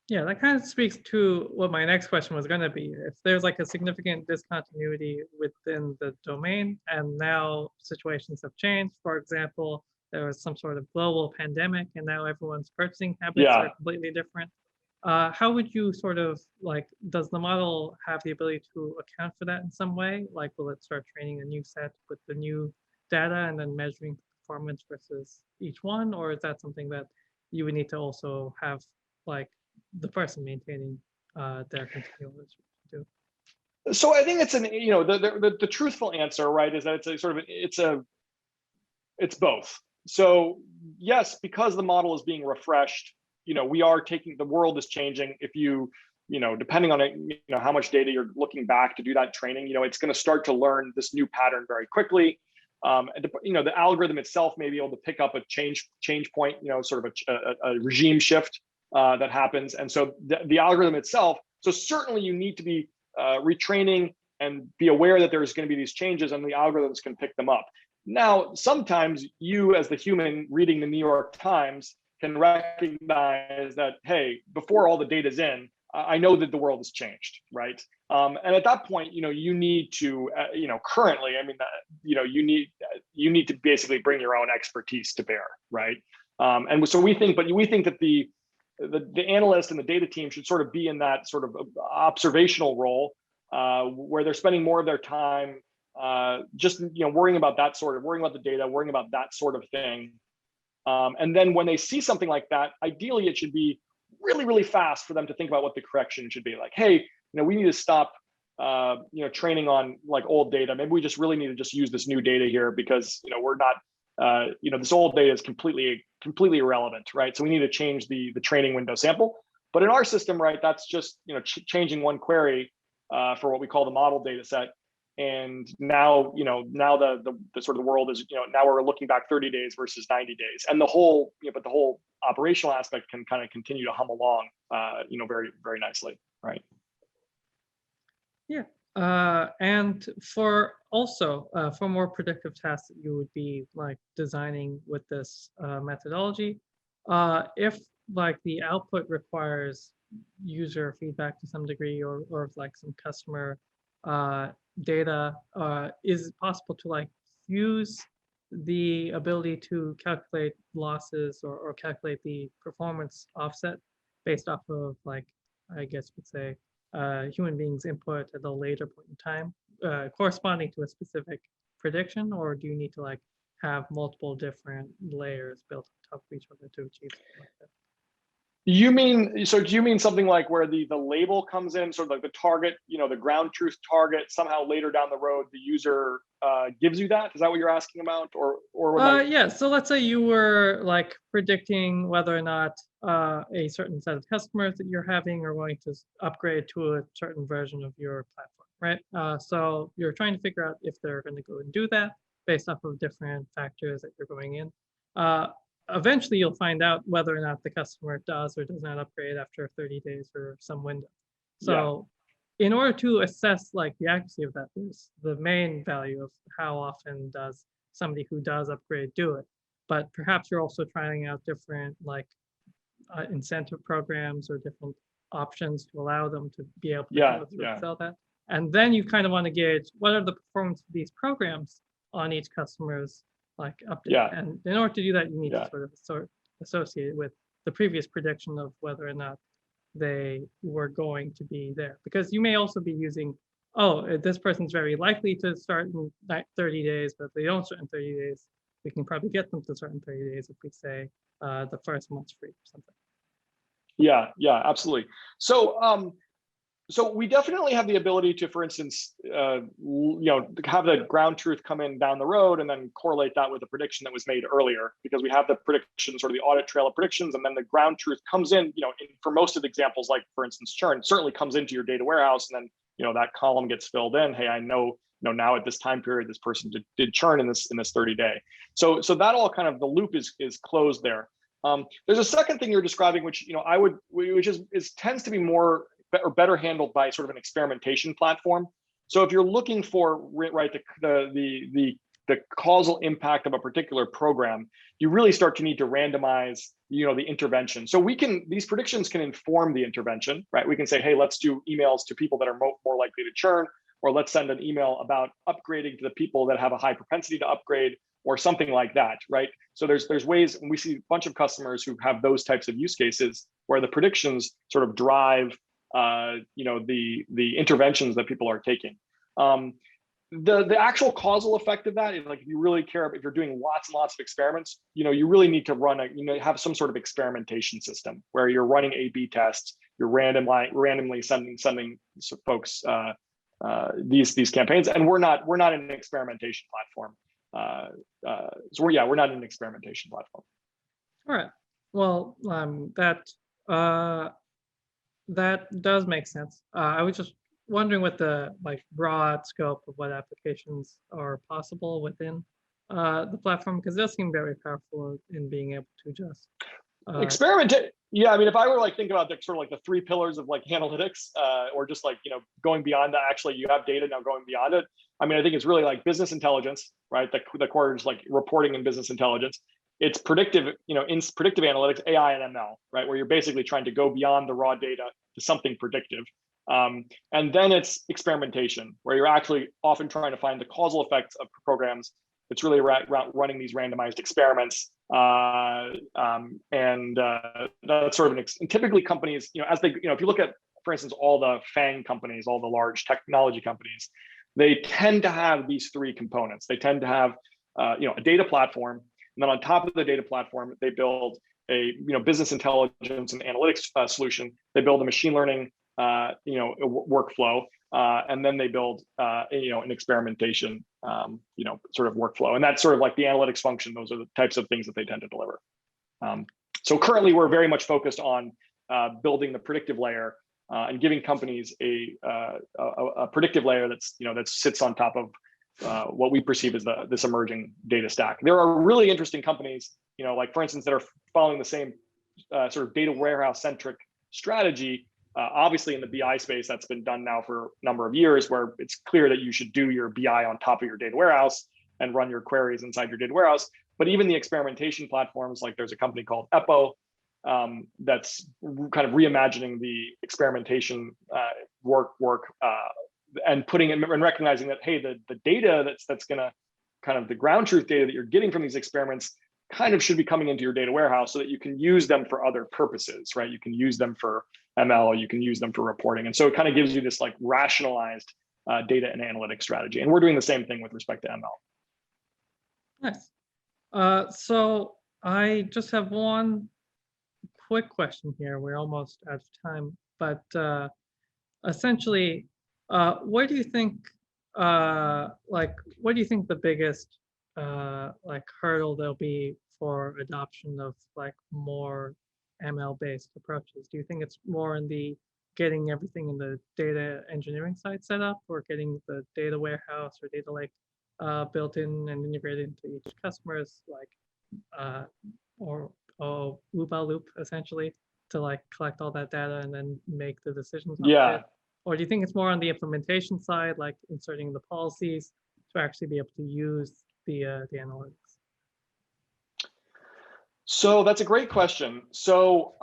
Yeah, that kind of speaks to what my next question was going to be. If there's like a significant discontinuity within the domain, and now situations have changed, for example, there was some sort of global pandemic, and now everyone's purchasing habits are completely different. How would you sort of like, does the model have the ability to account for that in some way? Like, will it start training a new set with the new data and then measuring performance versus each one? Or is that something that you would need to also have like the person maintaining their continual do? So I think it's the truthful answer, right, is that it's both. So yes, because the model is being refreshed, we are the world is changing. If depending on how much data you're looking back to do that training, it's going to start to learn this new pattern very quickly. The algorithm itself may be able to pick up a change point, sort of a regime shift that happens. And so the algorithm itself, so certainly you need to be retraining and be aware that there's going to be these changes, and the algorithms can pick them up. Now, sometimes you as the human reading the New York Times can recognize that, hey, before all the data's in, I know that the world has changed, right? And at that point, you need to, currently, I mean, you need to basically bring your own expertise to bear, right? And so we think that the analyst and the data team should sort of be in that sort of observational role, where they're spending more of their time just worrying about the data, worrying about that sort of thing. And then when they see something like that, ideally it should be really, really fast for them to think about what the correction should be. Like, hey, we need to stop training on like old data. Maybe we just really need to just use this new data here, because we're not this old data is completely irrelevant, right? So we need to change the training window sample. But in our system, right, that's just changing one query for what we call the model data set. And now, now the sort of the world is, now we're looking back 30 days versus 90 days. And the whole, but the whole operational aspect can kind of continue to hum along, very, very nicely, right? Yeah. And for more predictive tasks that you would be like designing with this methodology, if like the output requires user feedback to some degree, or like some customer data, is it possible to like fuse the ability to calculate losses or calculate the performance offset based off of, like, I guess you'd say, human beings' input at a later point in time, corresponding to a specific prediction, or do you need to like have multiple different layers built on top of each other to achieve something like that? Do you mean something like where the label comes in, sort of like the target, the ground truth target, somehow later down the road, the user gives you that? Is that what you're asking about? Yeah, so let's say you were like predicting whether or not a certain set of customers that you're having are going to upgrade to a certain version of your platform, right? So you're trying to figure out if they're going to go and do that based off of different factors that you're going in. Eventually, you'll find out whether or not the customer does or does not upgrade after 30 days or some window. So in order to assess like the accuracy of that, there's the main value of how often does somebody who does upgrade do it. But perhaps you're also trying out different like incentive programs or different options to allow them to be able to go through and sell that. And then you kind of want to gauge what are the performance of these programs on each customer's like update. And in order to do that, you need to sort of associate it with the previous prediction of whether or not they were going to be there. Because you may also be using, oh, this person's very likely to start in 30 days, but if they don't start in 30 days, we can probably get them to start in 30 days if we say the first month's free or something. Yeah, absolutely. So we definitely have the ability to, for instance, have the ground truth come in down the road and then correlate that with the prediction that was made earlier, because we have the prediction, sort of the audit trail of predictions, and then the ground truth comes in, for most of the examples, like for instance, churn certainly comes into your data warehouse, and then, that column gets filled in. Hey, I know, now at this time period, this person did churn in this 30 day. So that all kind of, the loop is closed there. There's a second thing you're describing, which, tends to be more or better handled by sort of an experimentation platform. So if you're looking for the causal impact of a particular program, you really start to need to randomize, the intervention. So these predictions can inform the intervention, right? We can say, hey, let's do emails to people that are more likely to churn, or let's send an email about upgrading to the people that have a high propensity to upgrade, or something like that, right? So there's ways, and we see a bunch of customers who have those types of use cases where the predictions sort of drive the interventions that people are taking. The actual causal effect of that is, like, if you really care, if you're doing lots and lots of experiments, you really need to run have some sort of experimentation system where you're running A/B tests, you're randomly sending folks these campaigns, and we're not an experimentation platform. We're not an experimentation platform. All right. Well, that does make sense. I was just wondering what the broad scope of what applications are possible within the platform, because it does seem very powerful in being able to just experiment. Yeah, I mean, if I were thinking about the sort of the three pillars of analytics, or just going beyond that, actually you have data now going beyond it. I mean, I think it's really business intelligence, right? The core is reporting and business intelligence. It's predictive, in predictive analytics, AI and ML, right? Where you're basically trying to go beyond the raw data to something predictive. And then it's experimentation, where you're actually often trying to find the causal effects of programs. It's really around running these randomized experiments. That's sort of and typically companies, as they, if you look at, for instance, all the FANG companies, all the large technology companies, they tend to have these three components. They tend to have, a data platform. And then on top of the data platform, they build a business intelligence and analytics solution. They build a machine learning workflow, and then they build an experimentation sort of workflow. And that's sort of the analytics function. Those are the types of things that they tend to deliver. So currently, we're very much focused on building the predictive layer and giving companies a predictive layer that sits on top of what we perceive as this emerging data stack. There are really interesting companies, for instance, that are following the same sort of data warehouse centric strategy. Obviously, in the BI space, that's been done now for a number of years, where it's clear that you should do your BI on top of your data warehouse and run your queries inside your data warehouse. But even the experimentation platforms, there's a company called EPO that's kind of reimagining the experimentation work and putting in and recognizing that, hey, the data that's going to kind of the ground truth data that you're getting from these experiments kind of should be coming into your data warehouse so that you can use them for other purposes, right? You can use them for ML, you can use them for reporting. And so it kind of gives you this like rationalized data and analytics strategy. And we're doing the same thing with respect to ML. Nice. So I just have one quick question here. We're almost out of time, but essentially, what do you think, what do you think the biggest hurdle there'll be for adoption of like more ML-based approaches? Do you think it's more in the getting everything in the data engineering side set up, or getting the data warehouse or data lake built in and integrated into each customer's or loop by loop essentially to like collect all that data and then make the decisions on it? Or do you think it's more on the implementation side, like inserting the policies to actually be able to use the analytics? So that's a great question. So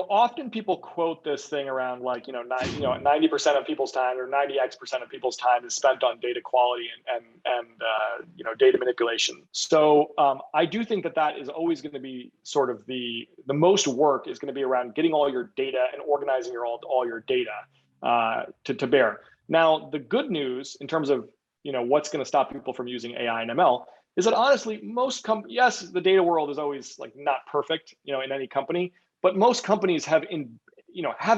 often people quote this thing around like 90% of people's time or 90x% of people's time is spent on data quality and data manipulation. So I do think that is always going to be sort of the most work is going to be around getting all your data and organizing all your data to bear. Now the good news in terms of what's going to stop people from using AI and ML is that honestly yes, the data world is always like not perfect in any company. But most companies have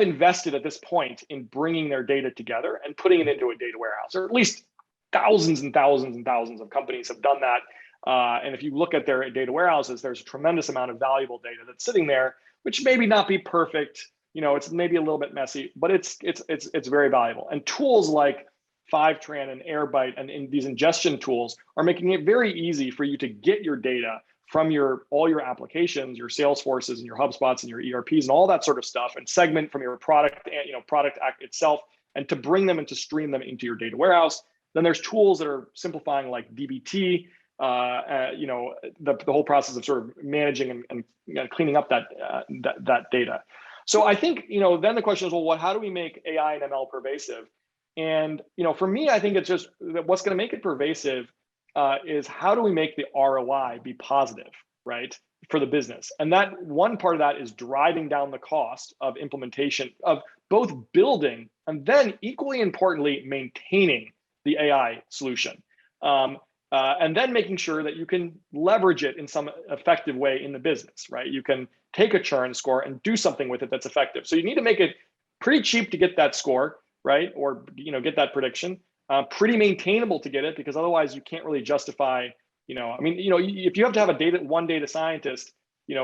invested at this point in bringing their data together and putting it into a data warehouse, or at least thousands and thousands and thousands of companies have done that. And if you look at their data warehouses, there's a tremendous amount of valuable data that's sitting there, which maybe not be perfect. It's maybe a little bit messy, but it's very valuable. And tools like Fivetran and Airbyte and these ingestion tools are making it very easy for you to get your data from all your applications, your Salesforces and your HubSpots and your ERPs and all that sort of stuff, and segment from your product itself, and to bring them and to stream them into your data warehouse. Then there's tools that are simplifying like DBT, the whole process of sort of managing and cleaning up that data. So I think then the question is, well, how do we make AI and ML pervasive? And for me, I think it's just what's going to make it pervasive is how do we make the ROI be positive, right, for the business? And that one part of that is driving down the cost of implementation of both building and then equally importantly, maintaining the AI solution. And then making sure that you can leverage it in some effective way in the business, right? You can take a churn score and do something with it that's effective. So you need to make it pretty cheap to get that score, right? Or get that prediction. Pretty maintainable to get it, because otherwise you can't really justify, if you have to have one data scientist,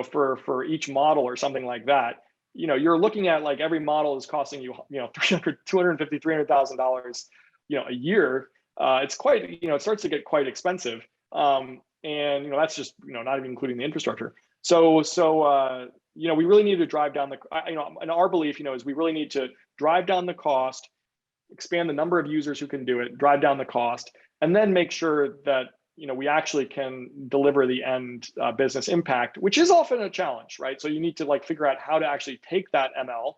for each model or something like that, you're looking at like every model is costing you, $250,000, $300,000, a year. It's quite, it starts to get quite expensive. And, that's just, not even including the infrastructure. So we really need to drive down and our belief, is we really need to drive down the cost, expand the number of users who can do it, drive down the cost, and then make sure that we actually can deliver the end business impact, which is often a challenge, right? So you need to like figure out how to actually take that ML,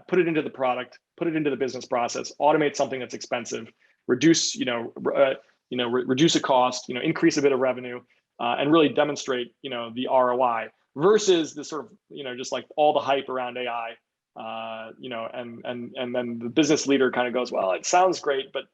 put it into the product, put it into the business process, automate something that's expensive, reduce reduce a cost, increase a bit of revenue, and really demonstrate the ROI versus the sort of just like all the hype around AI. And then the business leader kind of goes, well, it sounds great, but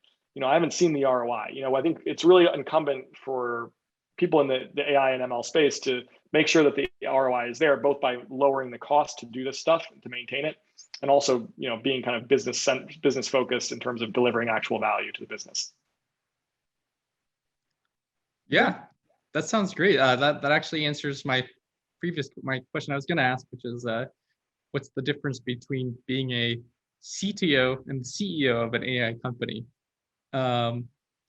I haven't seen the ROI. I think it's really incumbent for people in the AI and ML space to make sure that the ROI is there, both by lowering the cost to do this stuff, to maintain it, and also being kind of business focused in terms of delivering actual value to the business. Yeah, that sounds great. That actually answers my question I was going to ask, which is what's the difference between being a CTO and CEO of an AI company?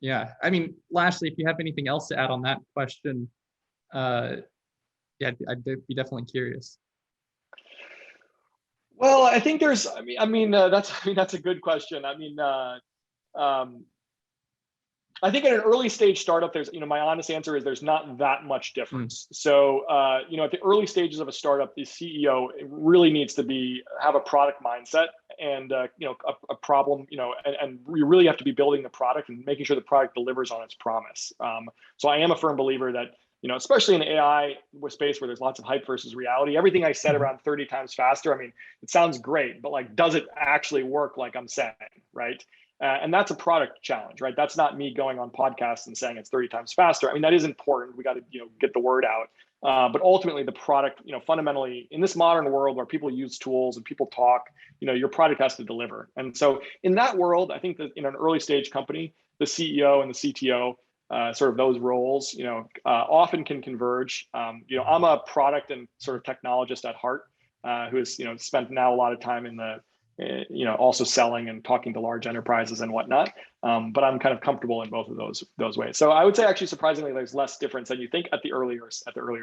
Yeah, I mean, lastly, if you have anything else to add on that question, I'd be definitely curious. Well, I think there's, that's a good question. I think at an early stage startup, there's, my honest answer is there's not that much difference. So, at the early stages of a startup, the CEO really needs to have a product mindset and, a problem, and you really have to be building the product and making sure the product delivers on its promise. So I am a firm believer that, especially in the AI space where there's lots of hype versus reality, everything I said around 30 times faster, I mean, it sounds great, but like, does it actually work like I'm saying, right? And that's a product challenge, right? That's not me going on podcasts and saying it's 30 times faster. I mean, that is important. We got to, get the word out. But ultimately the product, fundamentally in this modern world where people use tools and people talk, your product has to deliver. And so in that world, I think that in an early stage company, the CEO and the CTO, sort of those roles, often can converge. I'm a product and sort of technologist at heart, who has, spent now a lot of time in the, also selling and talking to large enterprises and whatnot. But I'm kind of comfortable in both of those ways. So I would say actually surprisingly, there's less difference than you think at the earlier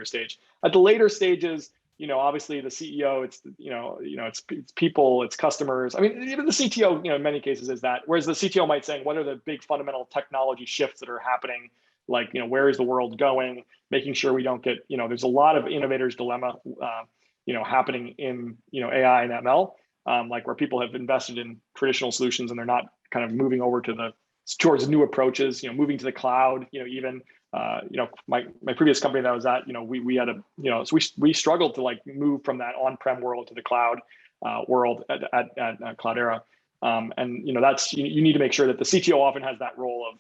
stage. At the later stages, obviously the CEO, it's people, it's customers. I mean, even the CTO, in many cases is that, whereas the CTO might say, what are the big fundamental technology shifts that are happening? Like, where is the world going? Making sure we don't get, there's a lot of innovators dilemma, happening in, AI and ML. Like where people have invested in traditional solutions and they're not kind of moving over towards new approaches, moving to the cloud, even, my previous company that I was at, we had so we struggled to like move from that on-prem world to the cloud world at Cloudera. And, that's, you need to make sure that the CTO often has that role of,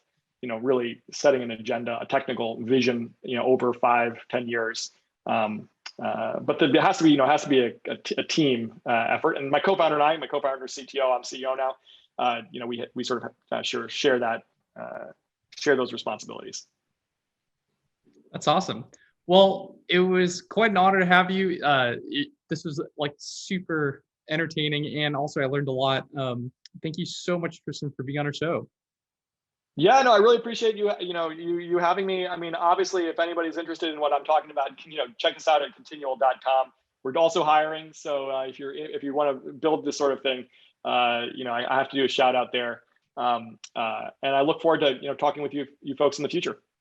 really setting an agenda, a technical vision, over 5-10 years. But there has to be, a team effort. And my co-founder and I, my co-founder is CTO, I'm CEO now. We sort of share those responsibilities. That's awesome. Well, it was quite an honor to have you. This was like super entertaining, and also I learned a lot. Thank you so much, Tristan, for being on our show. Yeah, no, I really appreciate you having me. I mean, obviously, if anybody's interested in what I'm talking about, check us out at continual.com. We're also hiring, so if you want to build this sort of thing, I have to do a shout out there. And I look forward to talking with you folks in the future.